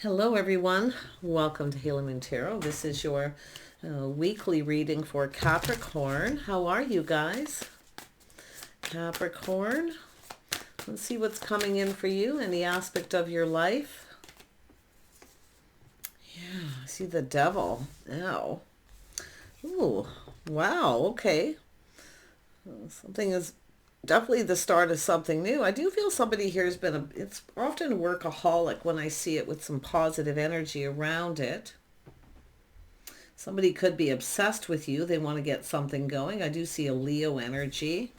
Hello everyone, welcome to Halo Moon Tarot. This is your weekly reading for Capricorn. How are you guys? Capricorn, let's see what's coming in for you, any aspect of your life. Yeah, I see the devil. Ow. Ooh, wow, okay. Something is definitely the start of something new. I do feel somebody here has been, it's often a workaholic when I see it with some positive energy around it. Somebody could be obsessed with you. They want to get something going. I do see a Leo energy.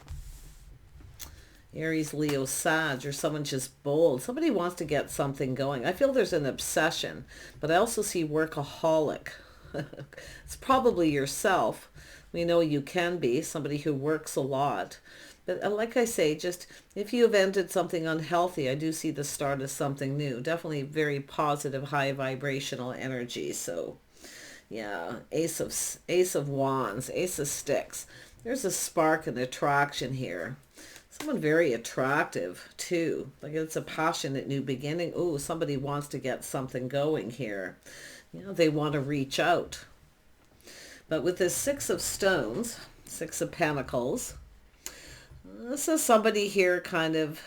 Aries, Leo, Sag, or someone just bold. Somebody wants to get something going. I feel there's an obsession, but I also see workaholic. It's probably yourself. We know you can be somebody who works a lot. But like I say, just if you have ended something unhealthy, I do see the start of something new. Definitely very positive, high vibrational energy. So yeah, Ace of Wands, Ace of Sticks. There's a spark and attraction here. Someone very attractive too. Like it's a passionate new beginning. Oh, somebody wants to get something going here. You know, they want to reach out. But with this Six of Stones, Six of Pentacles, this is somebody here kind of,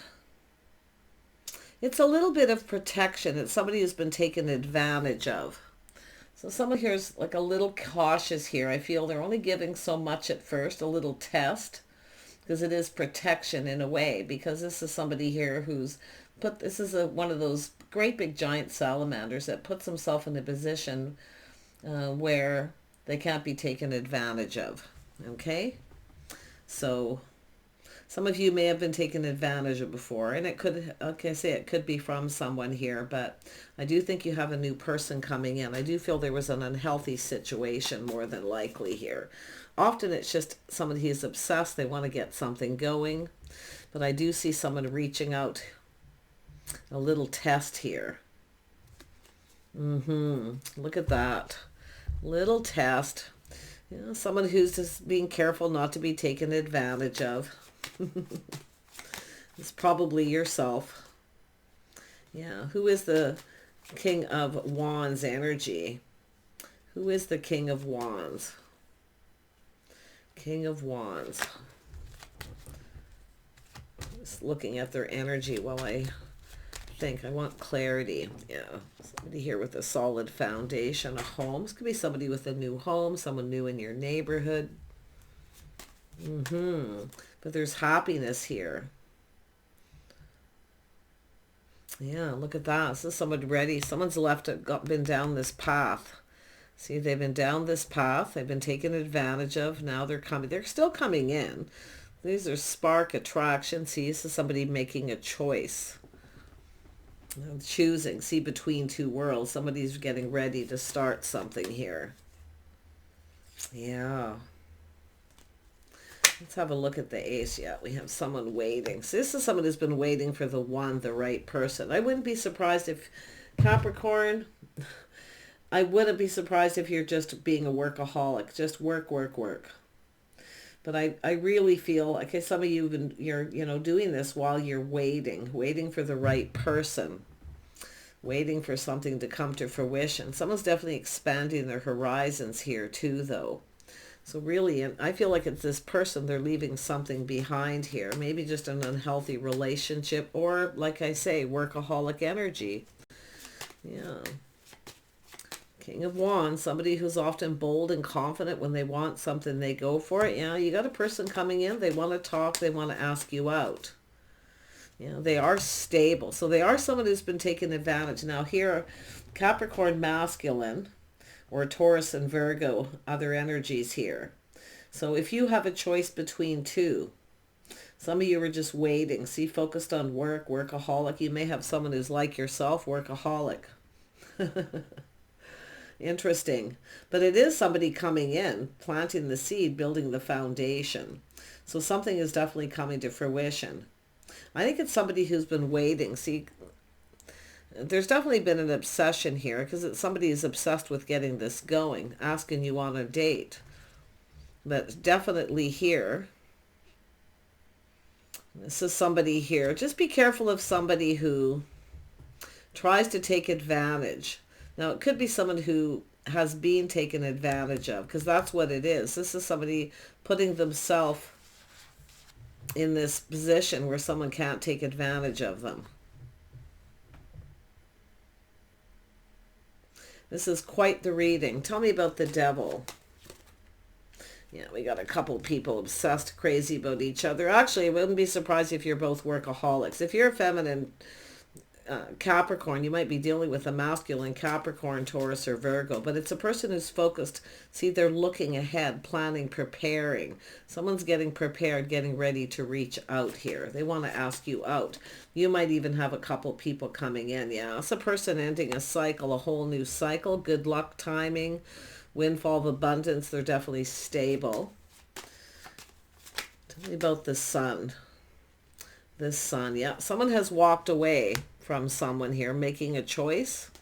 it's a little bit of protection. It's somebody who's been taken advantage of. So someone here is like a little cautious here. I feel they're only giving so much at first, a little test, because it is protection in a way, because this is somebody here who's put, this is one of those great big giant salamanders that puts himself in a position where they can't be taken advantage of. Okay? So some of you may have been taken advantage of before, and it could, like I say, it could be from someone here, but I do think you have a new person coming in. I do feel there was an unhealthy situation more than likely here. Often it's just somebody who's obsessed. They want to get something going, but I do see someone reaching out. A little test here. Look at that. Little test. You know, someone who's just being careful not to be taken advantage of. It's probably yourself. Yeah. Who is the King of Wands energy? Who is the King of Wands? King of Wands. Just looking at their energy while I think. I want clarity. Yeah. Somebody here with a solid foundation, a home. This could be somebody with a new home, someone new in your neighborhood. But there's happiness here. Yeah, look at that. This is someone ready. Someone's been down this path. See, they've been down this path. They've been taken advantage of. Now they're coming. They're still coming in. These are spark attraction. See, this is somebody making a choice. Choosing. See, between two worlds. Somebody's getting ready to start something here. Yeah. Let's have a look at the ace. Yeah, we have someone waiting. So this is someone who's been waiting for the one, the right person. I wouldn't be surprised if Capricorn, I wouldn't be surprised if you're just being a workaholic. Just work, work, work. But I really feel like, okay, some of you, you're doing this while you're waiting for the right person, waiting for something to come to fruition. Someone's definitely expanding their horizons here too, though. So really, and I feel like it's this person, they're leaving something behind here. Maybe just an unhealthy relationship, or like I say, workaholic energy. Yeah. King of Wands, somebody who's often bold and confident. When they want something, they go for it. You got a person coming in, they want to talk, they want to ask you out. They are stable. So they are someone who's been taken advantage. Now here, Capricorn masculine, or Taurus and Virgo, other energies here. So if you have a choice between two, some of you are just waiting. See, focused on work, workaholic. You may have someone who's like yourself, workaholic. Interesting. But it is somebody coming in, planting the seed, building the foundation. So something is definitely coming to fruition. I think it's somebody who's been waiting. See, there's definitely been an obsession here, because somebody is obsessed with getting this going, asking you on a date. But definitely here, this is somebody here. Just be careful of somebody who tries to take advantage. Now, it could be someone who has been taken advantage of, because that's what it is. This is somebody putting themselves in this position where someone can't take advantage of them. This is quite the reading. Tell me about the devil. Yeah, we got a couple people obsessed, crazy about each other. Actually, I wouldn't be surprised if you're both workaholics. If you're a feminine Capricorn, you might be dealing with a masculine Capricorn, Taurus, or Virgo, but it's a person who's focused. See, they're looking ahead, planning, preparing. Someone's getting prepared, getting ready to reach out here. They want to ask you out. You might even have a couple people coming in. Yeah, it's a person ending a cycle, a whole new cycle. Good luck, timing, windfall of abundance. They're definitely stable. Tell me about the sun. This sun, yeah. Someone has walked away from someone here, making a choice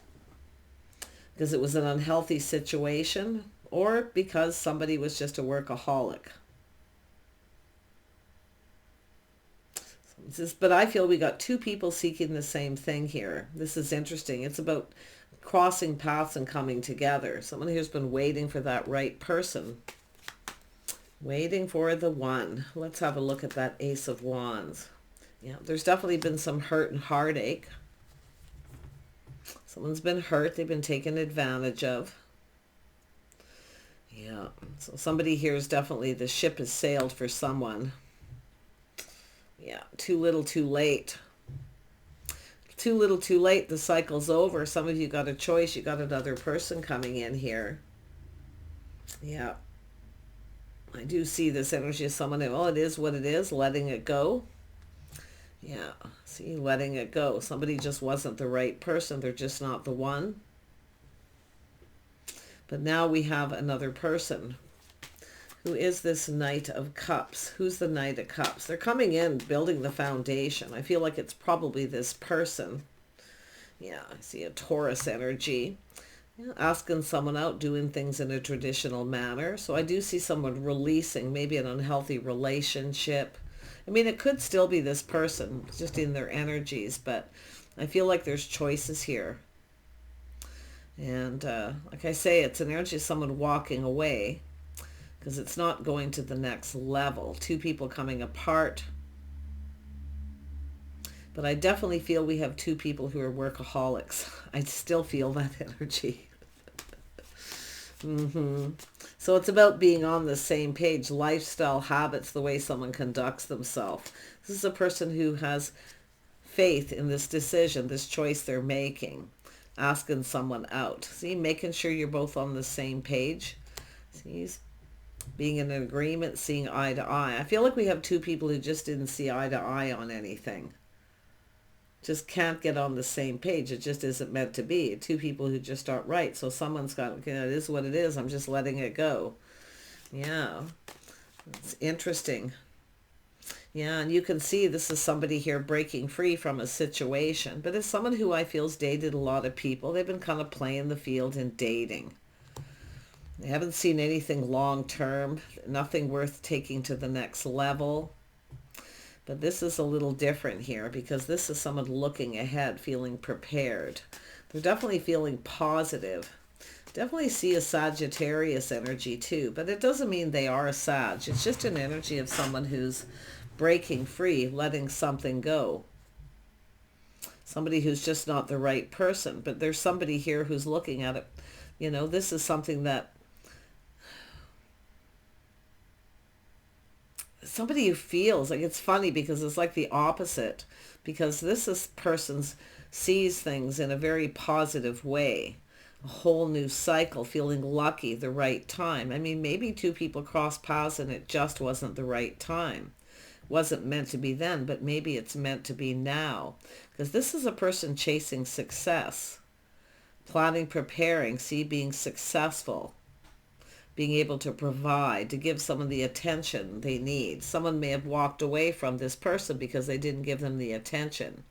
because it was an unhealthy situation or because somebody was just a workaholic. But I feel we got two people seeking the same thing here. This is interesting. It's about crossing paths and coming together. Someone who's been waiting for that right person. Waiting for the one. Let's have a look at that Ace of Wands. Yeah, there's definitely been some hurt and heartache. Someone's been hurt. They've been taken advantage of. Yeah, so somebody here is definitely, the ship has sailed for someone. Yeah, too little, too late. Too little, too late. The cycle's over. Some of you got a choice. You got another person coming in here. Yeah. I do see this energy of someone who, well, it is what it is, letting it go. Yeah, see, letting it go. Somebody just wasn't the right person. They're just not the one. But now we have another person. Who is this Knight of Cups? Who's the Knight of Cups? They're coming in, building the foundation. I feel like it's probably this person. Yeah, I see a Taurus energy. Yeah, asking someone out, doing things in a traditional manner. So I do see someone releasing maybe an unhealthy relationship. I mean, it could still be this person, just in their energies, but I feel like there's choices here. And like I say, it's an energy of someone walking away because it's not going to the next level. Two people coming apart. But I definitely feel we have two people who are workaholics. I still feel that energy. So it's about being on the same page, lifestyle, habits, the way someone conducts themselves. This is a person who has faith in this decision, this choice they're making, asking someone out. See, making sure you're both on the same page. See, being in an agreement, seeing eye to eye. I feel like we have two people who just didn't see eye to eye on anything. Just can't get on the same page. It just isn't meant to be. Two people who just aren't right. So someone's got, you know, it is what it is. I'm just letting it go. Yeah. It's interesting. Yeah, and you can see this is somebody here breaking free from a situation. But it's someone who I feel's dated a lot of people. They've been kind of playing the field and dating. They haven't seen anything long term. Nothing worth taking to the next level. But this is a little different here because this is someone looking ahead, feeling prepared. They're definitely feeling positive. Definitely see a Sagittarius energy too, but it doesn't mean they are a Sag. It's just an energy of someone who's breaking free, letting something go. Somebody who's just not the right person, but there's somebody here who's looking at it. You know, this is something that somebody who feels like, it's funny because it's like the opposite, because this is person's sees things in a very positive way, a whole new cycle, feeling lucky, the right time. I mean, maybe two people crossed paths and it just wasn't the right time. It wasn't meant to be then, but maybe it's meant to be now, because this is a person chasing success, planning, preparing, see, being successful, being able to provide, to give someone the attention they need. Someone may have walked away from this person because they didn't give them the attention.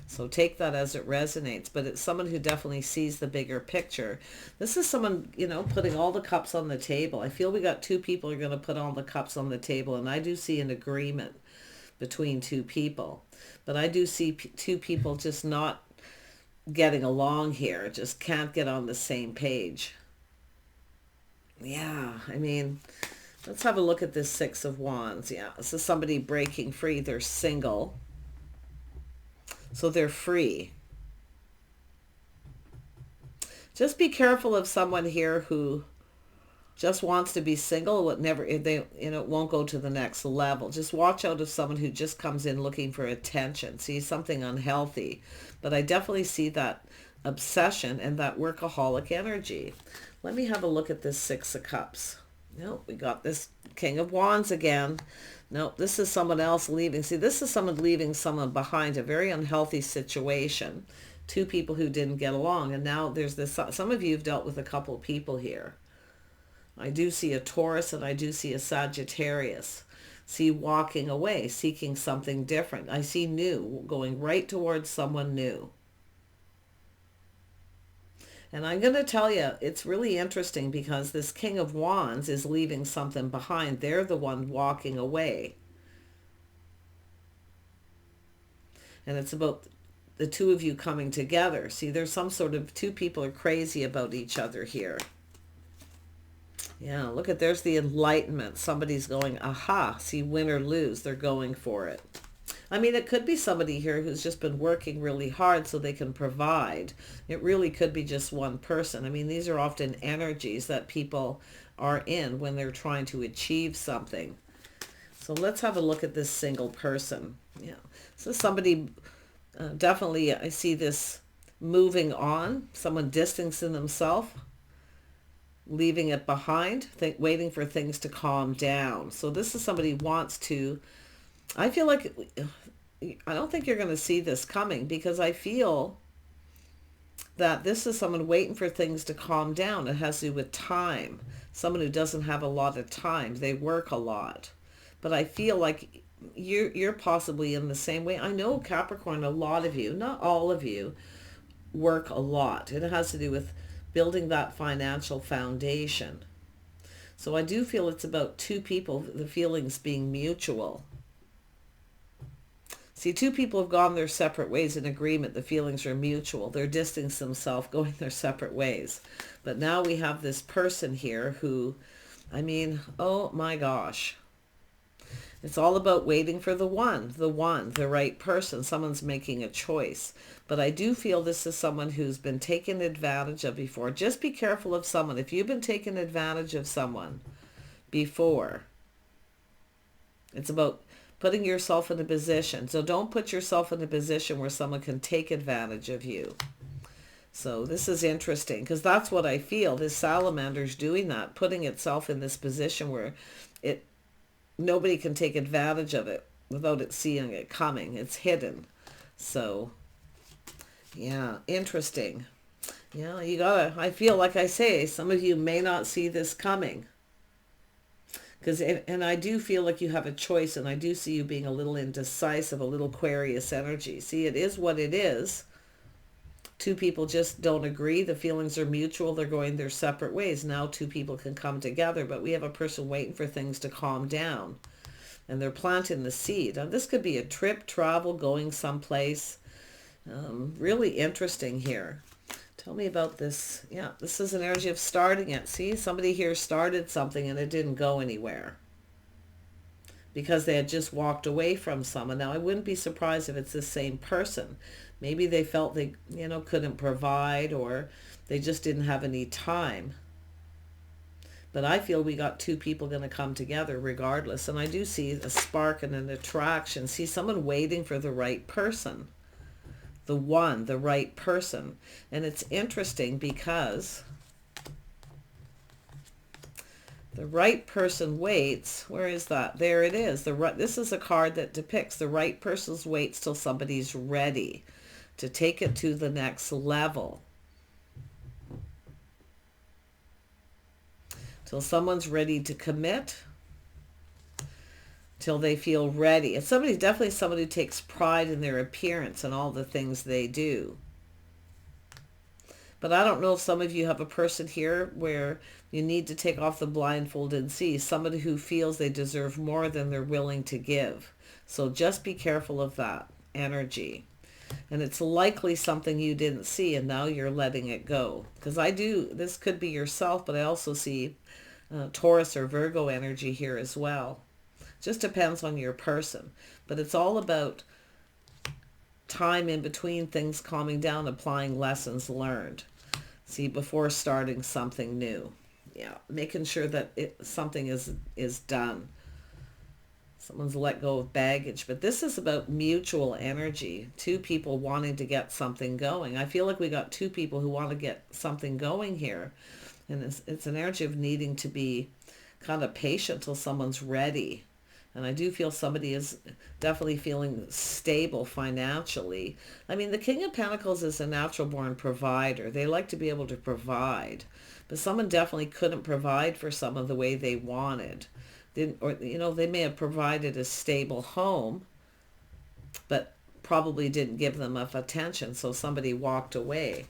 So take that as it resonates. But it's someone who definitely sees the bigger picture. This is someone, you know, putting all the cups on the table. I feel we got two people who are going to put all the cups on the table. And I do see an agreement between two people. But I do see two people just not getting along here, just can't get on the same page. Yeah, I mean, let's have a look at this Six of Wands. Yeah, this is somebody breaking free. They're single, so they're free. Just be careful of someone here who just wants to be single. It never, they, it won't go to the next level. Just watch out of someone who just comes in looking for attention. See, something unhealthy. But I definitely see that obsession and that workaholic energy. Let me have a look at this Six of Cups. No, we got this King of Wands again. No, this is someone else leaving. See, this is someone leaving someone behind, a very unhealthy situation. Two people who didn't get along. And now there's this, some of you have dealt with a couple people here. I do see a Taurus and I do see a Sagittarius. See, walking away, seeking something different. I see new, going right towards someone new. And I'm going to tell you, it's really interesting because this King of Wands is leaving something behind. They're the one walking away. And it's about the two of you coming together. See, there's some sort of, two people are crazy about each other here. Yeah, look at, there's the enlightenment. Somebody's going, aha, see, win or lose, they're going for it. I mean, it could be somebody here who's just been working really hard so they can provide. It really could be just one person. I mean, these are often energies that people are in when they're trying to achieve something. So let's have a look at this single person. Yeah, so somebody, definitely, I see this moving on, someone distancing themselves, leaving it behind, waiting for things to calm down. So this is somebody who wants to, I feel like, I don't think you're going to see this coming, because I feel that this is someone waiting for things to calm down. It has to do with time. Someone who doesn't have a lot of time. They work a lot. But I feel like you're possibly in the same way. I know, Capricorn, a lot of you, not all of you, work a lot. It has to do with building that financial foundation. So I do feel it's about two people, the feelings being mutual. See, two people have gone their separate ways in agreement. The feelings are mutual. They're distancing themselves, going their separate ways. But now we have this person here who, I mean, oh my gosh. It's all about waiting for the one, the right person. Someone's making a choice. But I do feel this is someone who's been taken advantage of before. Just be careful of someone. If you've been taken advantage of someone before, it's about putting yourself in a position. So don't put yourself in a position where someone can take advantage of you. So this is interesting, because that's what I feel. This salamander's doing that, putting itself in this position where nobody can take advantage of it without it seeing it coming. It's hidden. So, yeah, interesting. Yeah, you gotta, I feel like I say, some of you may not see this coming. And I do feel like you have a choice, and I do see you being a little indecisive, a little Aquarius energy. See, it is what it is. Two people just don't agree. The feelings are mutual. They're going their separate ways. Now two people can come together, but we have a person waiting for things to calm down. And they're planting the seed. Now, this could be a trip, travel, going someplace. Really interesting here. Tell me about this. Yeah, this is an energy of starting it. See, somebody here started something and it didn't go anywhere because they had just walked away from someone. Now, I wouldn't be surprised if it's the same person. Maybe they felt they, couldn't provide, or they just didn't have any time. But I feel we got two people going to come together regardless. And I do see a spark and an attraction. See, someone waiting for the right person. The one, the right person. And it's interesting because the right person waits. Where is that? There it is. This is a card that depicts the right person waits till somebody's ready to take it to the next level. Till someone's ready to commit. Till they feel ready. And definitely somebody who takes pride in their appearance and all the things they do. But I don't know if some of you have a person here where you need to take off the blindfold and see. Somebody who feels they deserve more than they're willing to give. So just be careful of that energy. And it's likely something you didn't see, and now you're letting it go. Because this could be yourself, but I also see Taurus or Virgo energy here as well. Just depends on your person. But it's all about time in between things calming down, applying lessons learned. See, before starting something new. Yeah, making sure that something is done. Someone's let go of baggage. But this is about mutual energy. Two people wanting to get something going. I feel like we got two people who want to get something going here. And it's an energy of needing to be kind of patient till someone's ready. And I do feel somebody is definitely feeling stable financially. I mean, the King of Pentacles is a natural born provider. They like to be able to provide. But someone definitely couldn't provide for someone the way they wanted. They may have provided a stable home, but probably didn't give them enough attention. So somebody walked away.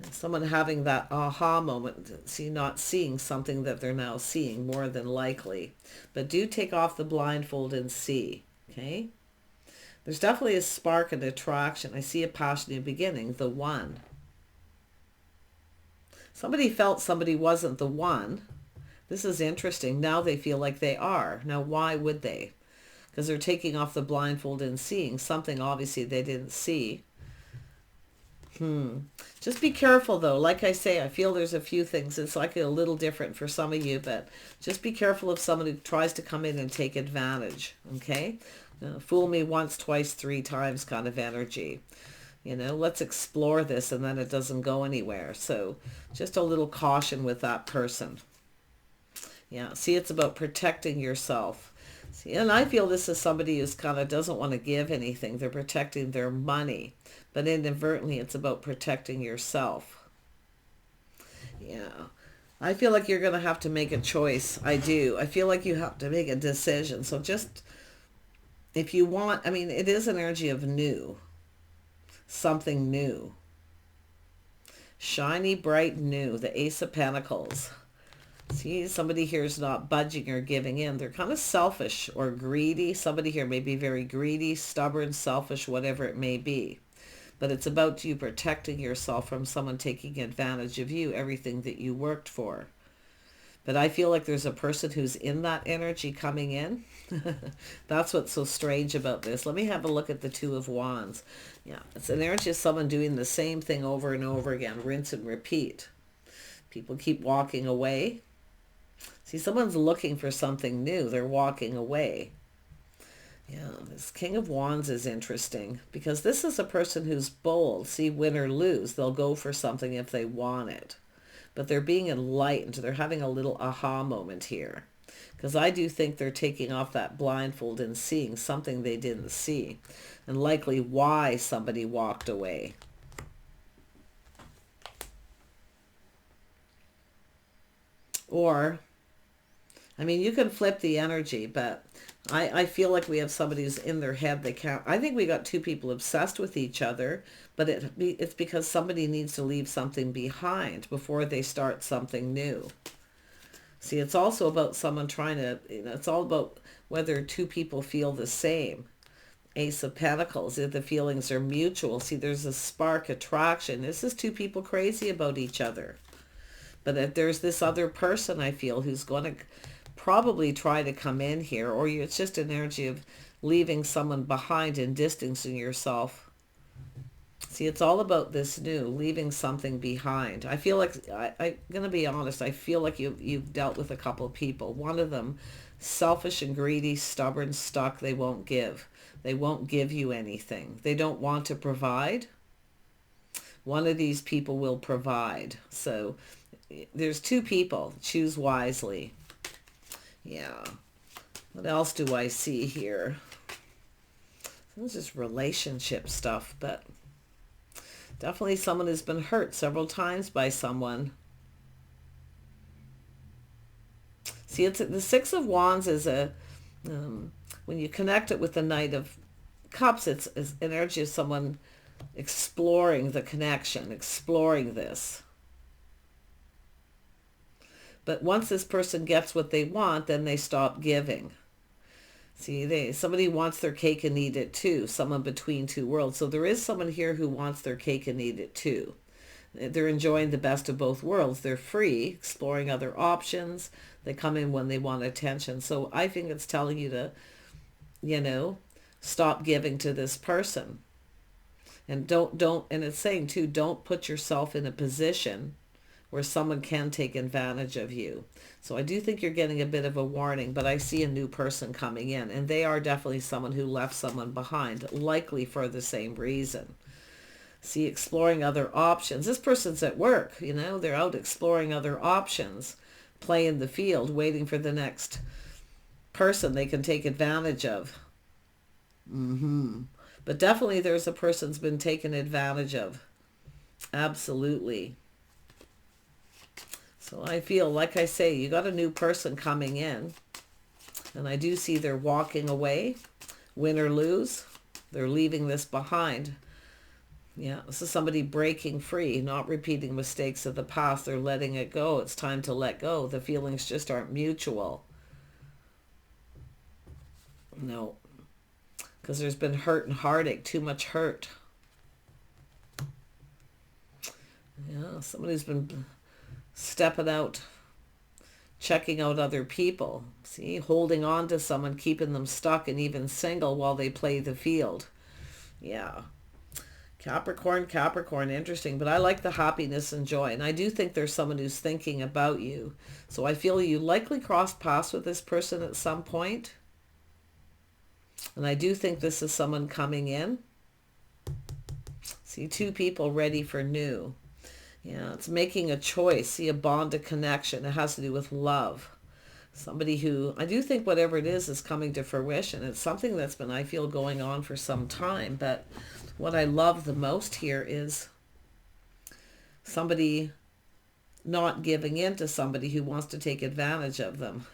Someone having that aha moment, not seeing something that they're now seeing, more than likely. But do take off the blindfold and see, okay? There's definitely a spark and attraction. I see a passionate beginning, the one. Somebody felt somebody wasn't the one. This is interesting. Now they feel like they are. Now, why would they? Because they're taking off the blindfold and seeing something obviously they didn't see. Just be careful though. Like I say, I feel there's a few things. It's like a little different for some of you, but just be careful of someone who tries to come in and take advantage. Okay? Fool me once, twice, three times kind of energy. Let's explore this, and then it doesn't go anywhere. So just a little caution with that person. Yeah. See, it's about protecting yourself. See, and I feel this is somebody who's kind of doesn't want to give anything. They're protecting their money. But inadvertently, it's about protecting yourself. Yeah. I feel like you're going to have to make a choice. I do. I feel like you have to make a decision. So just, if you want, it is an energy of new. Something new. Shiny, bright, new. The Ace of Pentacles. See, somebody here is not budging or giving in. They're kind of selfish or greedy. Somebody here may be very greedy, stubborn, selfish, whatever it may be. But it's about you protecting yourself from someone taking advantage of you, everything that you worked for. But I feel like there's a person who's in that energy coming in. That's what's so strange about this. Let me have a look at the Two of Wands. Yeah, it's an energy of someone doing the same thing over and over again, rinse and repeat. People keep walking away. See, someone's looking for something new. They're walking away. Yeah, this King of Wands is interesting because this is a person who's bold. See, win or lose, they'll go for something if they want it. But they're being enlightened. They're having a little aha moment here. Because I do think they're taking off that blindfold and seeing something they didn't see. And likely why somebody walked away. Or, you can flip the energy, but I feel like we have somebody who's in their head. They can't. I think we got two people obsessed with each other, but it's because somebody needs to leave something behind before they start something new. See, it's also about someone trying to, it's all about whether two people feel the same. Ace of Pentacles, if the feelings are mutual. See, there's a spark, attraction. This is two people crazy about each other. But if there's this other person, I feel, who's going to probably try to come in here, or it's just an energy of leaving someone behind and distancing yourself. See, it's all about this new, leaving something behind. I feel like, I'm going to be honest, I feel like you've dealt with a couple of people. One of them, selfish and greedy, stubborn, stuck, they won't give. They won't give you anything. They don't want to provide. One of these people will provide. So there's two people. Choose wisely. Yeah. What else do I see here? This is relationship stuff, but definitely someone has been hurt several times by someone. See, it's the Six of Wands is when you connect it with the Knight of Cups, it's energy of someone exploring the connection, exploring this. But once this person gets what they want, then they stop giving. See, somebody wants their cake and eat it too. Someone between two worlds. So there is someone here who wants their cake and eat it too. They're enjoying the best of both worlds. They're free, exploring other options. They come in when they want attention. So I think it's telling you to, stop giving to this person. And and it's saying too, don't put yourself in a position where someone can take advantage of you. So I do think you're getting a bit of a warning, but I see a new person coming in, and they are definitely someone who left someone behind, likely for the same reason. See, exploring other options. This person's at work, they're out exploring other options, playing the field, waiting for the next person they can take advantage of. But definitely there's a person's been taken advantage of. Absolutely. So I feel, like I say, you got a new person coming in. And I do see they're walking away, win or lose. They're leaving this behind. Yeah, this is somebody breaking free, not repeating mistakes of the past. They're letting it go. It's time to let go. The feelings just aren't mutual. No. Because there's been hurt and heartache, too much hurt. Yeah, somebody's been stepping out, checking out other people. See, holding on to someone, keeping them stuck and even single while they play the field. Yeah. Capricorn, interesting. But I like the happiness and joy. And I do think there's someone who's thinking about you. So I feel you likely crossed paths with this person at some point. And I do think this is someone coming in. See, two people ready for new. Yeah, it's making a choice. See, a bond, a connection. It has to do with love. Somebody who, I do think whatever it is coming to fruition. It's something that's been, I feel, going on for some time. But what I love the most here is somebody not giving in to somebody who wants to take advantage of them.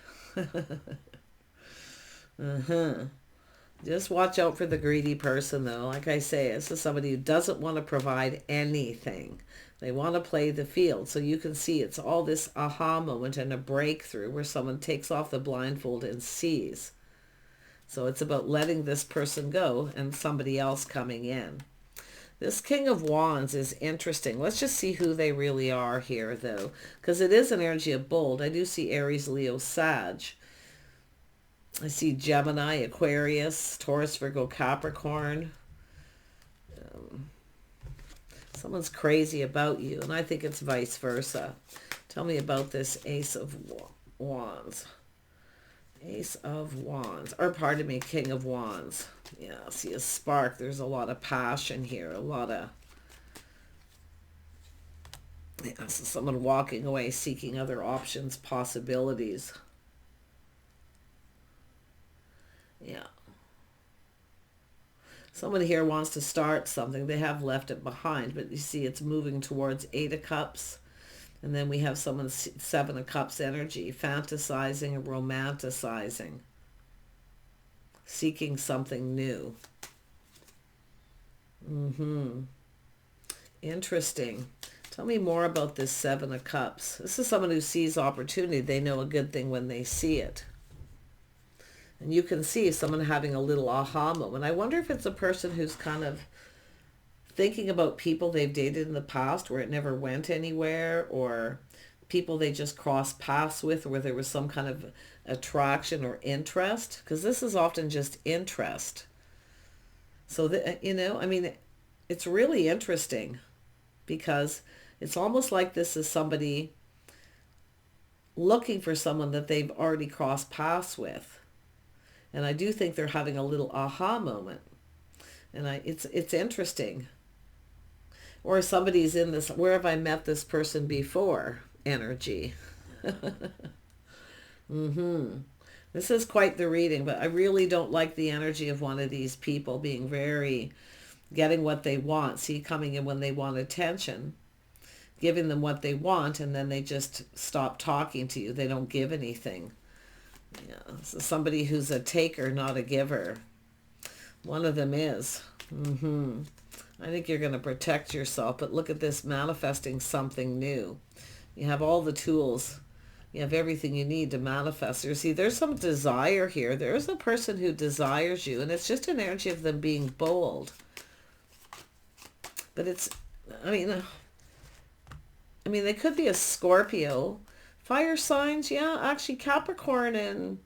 Just watch out for the greedy person, though. Like I say, this is somebody who doesn't want to provide anything. They want to play the field. So you can see it's all this aha moment and a breakthrough where someone takes off the blindfold and sees. So it's about letting this person go and somebody else coming in. This King of Wands is interesting. Let's just see who they really are here, though, because it is an energy of bold. I do see Aries, Leo, Sag. I see Gemini, Aquarius, Taurus, Virgo, Capricorn. Someone's crazy about you, and I think it's vice versa. Tell me about this Ace of Wands. Ace of Wands, or pardon me, King of Wands. Yeah, I see a spark. There's a lot of passion here, a lot of... Yeah, so someone walking away, seeking other options, possibilities. Yeah. Someone here wants to start something. They have left it behind, but you see it's moving towards 8 of Cups. And then we have someone 7 of Cups energy, fantasizing and romanticizing, seeking something new. Interesting. Tell me more about this 7 of Cups. This is someone who sees opportunity. They know a good thing when they see it. And you can see someone having a little aha moment. I wonder if it's a person who's kind of thinking about people they've dated in the past where it never went anywhere, or people they just crossed paths with where there was some kind of attraction or interest. Because this is often just interest. So, it's really interesting because it's almost like this is somebody looking for someone that they've already crossed paths with. And I do think they're having a little aha moment. And it's interesting. Or somebody's in this, where have I met this person before energy. This is quite the reading, but I really don't like the energy of one of these people being getting what they want. See, coming in when they want attention, giving them what they want, and then they just stop talking to you. They don't give anything. Yeah, so somebody who's a taker, not a giver. One of them is. I think you're going to protect yourself, but look at this, manifesting something new. You have all the tools You have everything you need to manifest. You see, there's some desire here. There's a person who desires you, and it's just an energy of them being bold. But it's, I mean, they could be a Scorpio. Fire signs, yeah, actually Capricorn and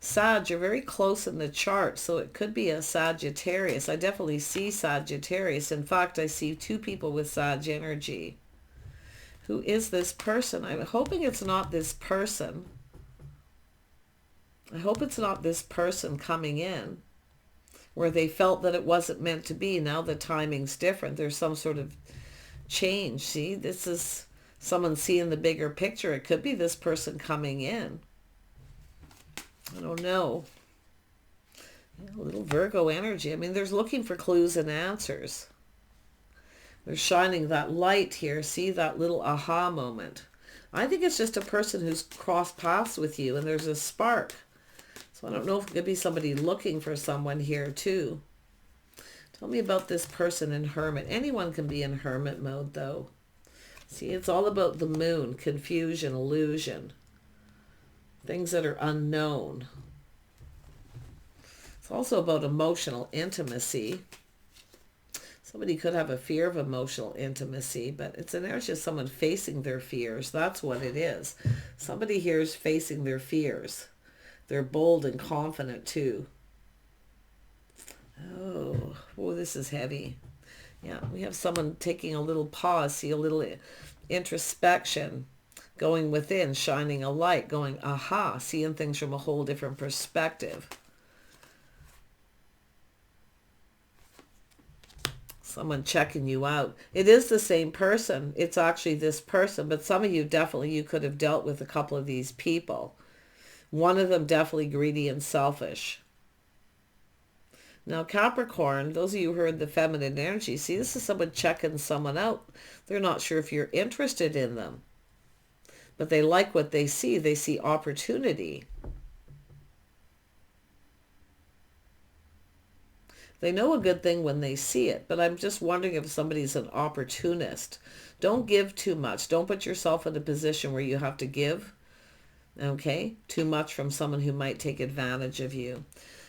Sag are very close in the chart, so it could be a Sagittarius. I definitely see Sagittarius. In fact, I see two people with Sag energy. Who is this person? I'm hoping it's not this person. I hope it's not this person coming in where they felt that it wasn't meant to be. Now the timing's different. There's some sort of change. See, this is someone seeing the bigger picture. It could be this person coming in. I don't know. A little Virgo energy. I mean, there's looking for clues and answers. They're shining that light here. See that little aha moment. I think it's just a person who's crossed paths with you and there's a spark. So I don't know if it could be somebody looking for someone here too. Tell me about this person in hermit. Anyone can be in hermit mode though. See, it's all about the moon, confusion, illusion, things that are unknown. It's also about emotional intimacy. Somebody could have a fear of emotional intimacy, but it's an energy of someone facing their fears. That's what it is. Somebody here is facing their fears. They're bold and confident too. Oh, this is heavy. Yeah, we have someone taking a little pause, see a little introspection, going within, shining a light, going, aha, seeing things from a whole different perspective. Someone checking you out. It is the same person. It's actually this person, but some of you definitely, you could have dealt with a couple of these people. One of them definitely greedy and selfish. Now Capricorn, those of you who heard the feminine energy, see, this is someone checking someone out. They're not sure if you're interested in them, but they like what they see. They see opportunity. They know a good thing when they see it, but I'm just wondering if somebody's an opportunist. Don't give too much. Don't put yourself in a position where you have to give, okay, too much from someone who might take advantage of you.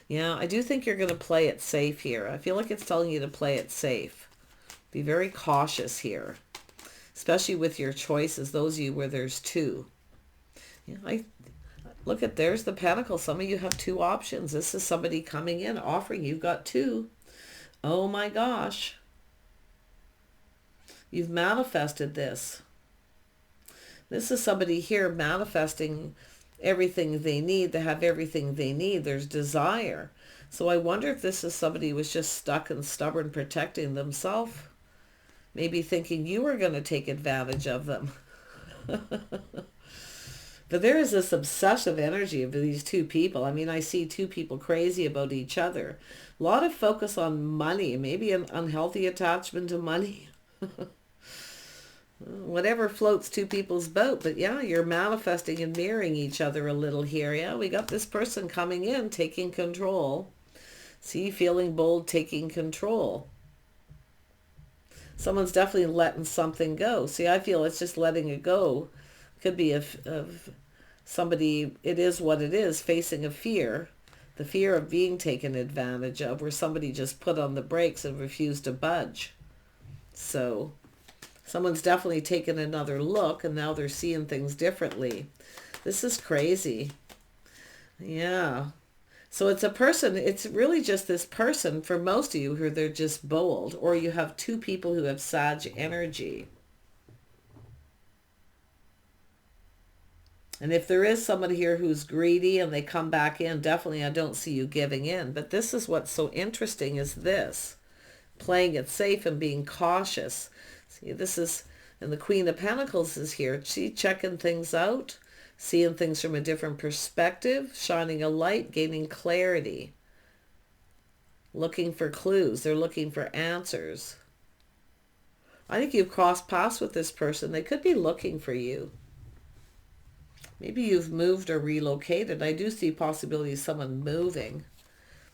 Yeah, I do think you're going to play it safe here. I feel like it's telling you to play it safe. Be very cautious here, especially with your choices, those of you where there's two. Yeah, look at, there's the Pentacles. Some of you have two options. This is somebody coming in, offering. You've got two. Oh my gosh. You've manifested this. This is somebody here manifesting everything they need. They have everything they need. There's desire. So I wonder if this is somebody who was just stuck and stubborn, protecting themselves. Maybe thinking you were going to take advantage of them. But there is this obsessive energy of these two people. I mean, I see two people crazy about each other. A lot of focus on money, maybe an unhealthy attachment to money. Whatever floats two people's boat. But yeah, you're manifesting and mirroring each other a little here. Yeah, we got this person coming in, taking control. See, feeling bold, taking control. Someone's definitely letting something go. See, I feel it's just letting it go. Could be of somebody, it is what it is, facing a fear, the fear of being taken advantage of, where somebody just put on the brakes and refused to budge. So someone's definitely taken another look and now they're seeing things differently. This is crazy. Yeah. So it's a person, it's really just this person for most of you who they're just bold, or you have two people who have Sag energy. And if there is somebody here who's greedy and they come back in, definitely I don't see you giving in. But this is what's so interesting is this. Playing it safe and being cautious. See, this is, and the Queen of Pentacles is here. She checking things out, seeing things from a different perspective, shining a light, gaining clarity. Looking for clues. They're looking for answers. I think you've crossed paths with this person. They could be looking for you. Maybe you've moved or relocated. I do see possibilities of someone moving.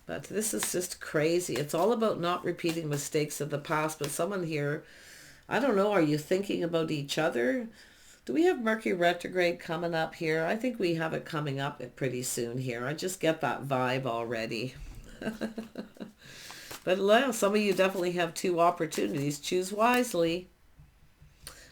But this is just crazy. It's all about not repeating mistakes of the past. But someone here, I don't know, are you thinking about each other? Do we have Mercury retrograde coming up here? I think we have it coming up pretty soon here. I just get that vibe already. But yeah, some of you definitely have two opportunities. Choose wisely.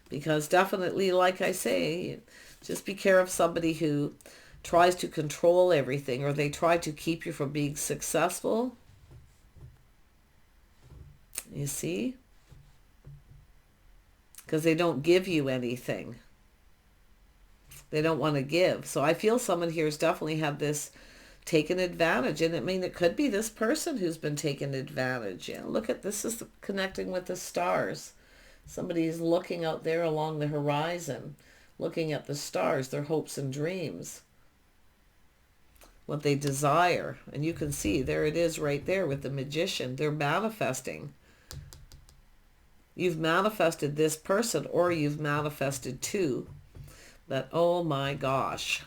Because definitely, like I say, just be careful of somebody who tries to control everything, or they try to keep you from being successful. You see? Because they don't give you anything. They don't want to give. So I feel someone here has definitely had this taken advantage. And it could be this person who's been taken advantage. Yeah, look at this, is connecting with the stars. Somebody is looking out there along the horizon, looking at the stars, their hopes and dreams, what they desire. And you can see, there it is right there with the Magician. They're manifesting. You've manifested this person, or you've manifested two. But oh my gosh.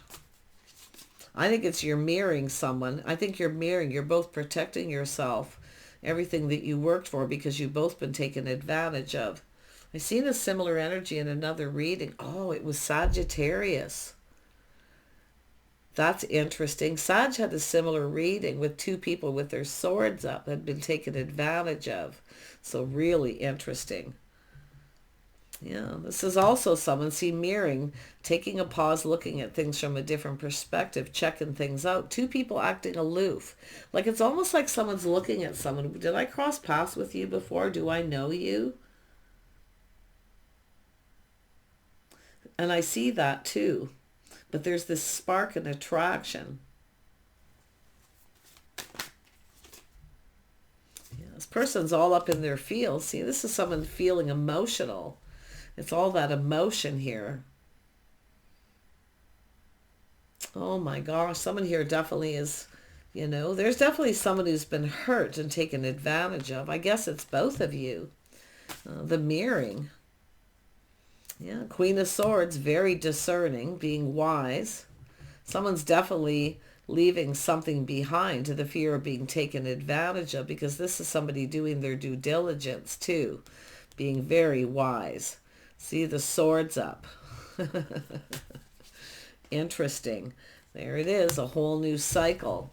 I think it's you're mirroring someone. I think you're mirroring. You're both protecting yourself, everything that you worked for, because you've both been taken advantage of. I've seen a similar energy in another reading. Oh, it was Sagittarius. That's interesting. Sag had a similar reading with two people with their swords up, had been taken advantage of. So really interesting. Yeah, this is also someone, see, mirroring, taking a pause, looking at things from a different perspective, checking things out. Two people acting aloof. Like it's almost like someone's looking at someone. Did I cross paths with you before? Do I know you? And I see that too. But there's this spark and attraction. Yeah, this person's all up in their field. See, this is someone feeling emotional. It's all that emotion here. Oh my gosh, someone here definitely is, there's definitely someone who's been hurt and taken advantage of. I guess it's both of you. The mirroring. Yeah, Queen of Swords, very discerning, being wise. Someone's definitely leaving something behind to the fear of being taken advantage of, because this is somebody doing their due diligence too, being very wise. See the swords up. Interesting. There it is, a whole new cycle.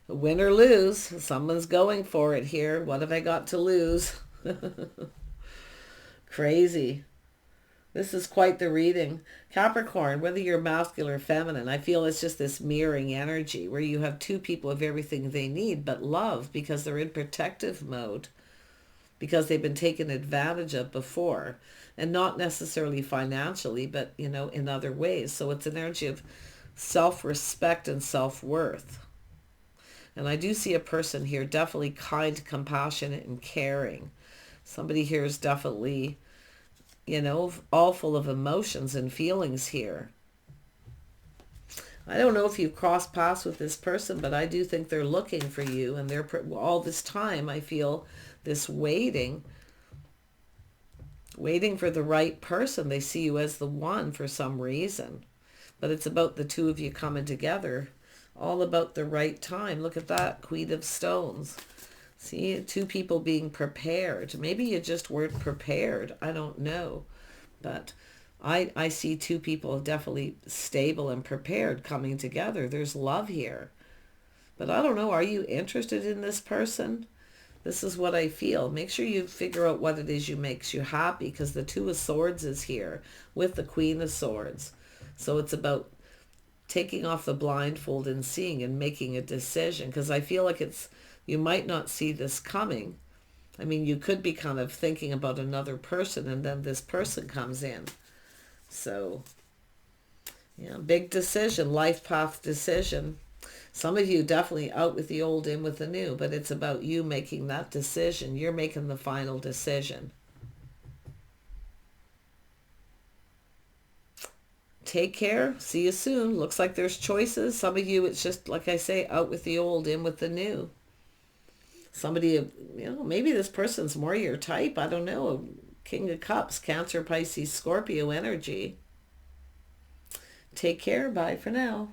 Win or lose, someone's going for it here. What have I got to lose? Crazy. This is quite the reading. Capricorn, whether you're masculine or feminine, I feel it's just this mirroring energy where you have two people of everything they need, but love, because they're in protective mode, because they've been taken advantage of before, and not necessarily financially, but, in other ways. So it's an energy of self-respect and self-worth. And I do see a person here definitely kind, compassionate, and caring. Somebody here is definitely, all full of emotions and feelings here. I don't know if you've crossed paths with this person, but I do think they're looking for you, and they're all this time, I feel this waiting for the right person. They see you as the one for some reason, but it's about the two of you coming together, all about the right time. Look at that, Queen of Stones. See, two people being prepared. Maybe you just weren't prepared. I don't know. But I see two people definitely stable and prepared coming together. There's love here. But I don't know. Are you interested in this person? This is what I feel. Make sure you figure out what it is makes you happy, because the Two of Swords is here with the Queen of Swords. So it's about taking off the blindfold and seeing and making a decision, because I feel like you might not see this coming. I mean, you could be kind of thinking about another person, and then this person comes in. So, yeah, big decision, life path decision. Some of you definitely out with the old, in with the new, but it's about you making that decision. You're making the final decision. Take care. See you soon. Looks like there's choices. Some of you, it's just, like I say, out with the old, in with the new. Somebody, maybe this person's more your type. I don't know. King of Cups, Cancer, Pisces, Scorpio energy. Take care. Bye for now.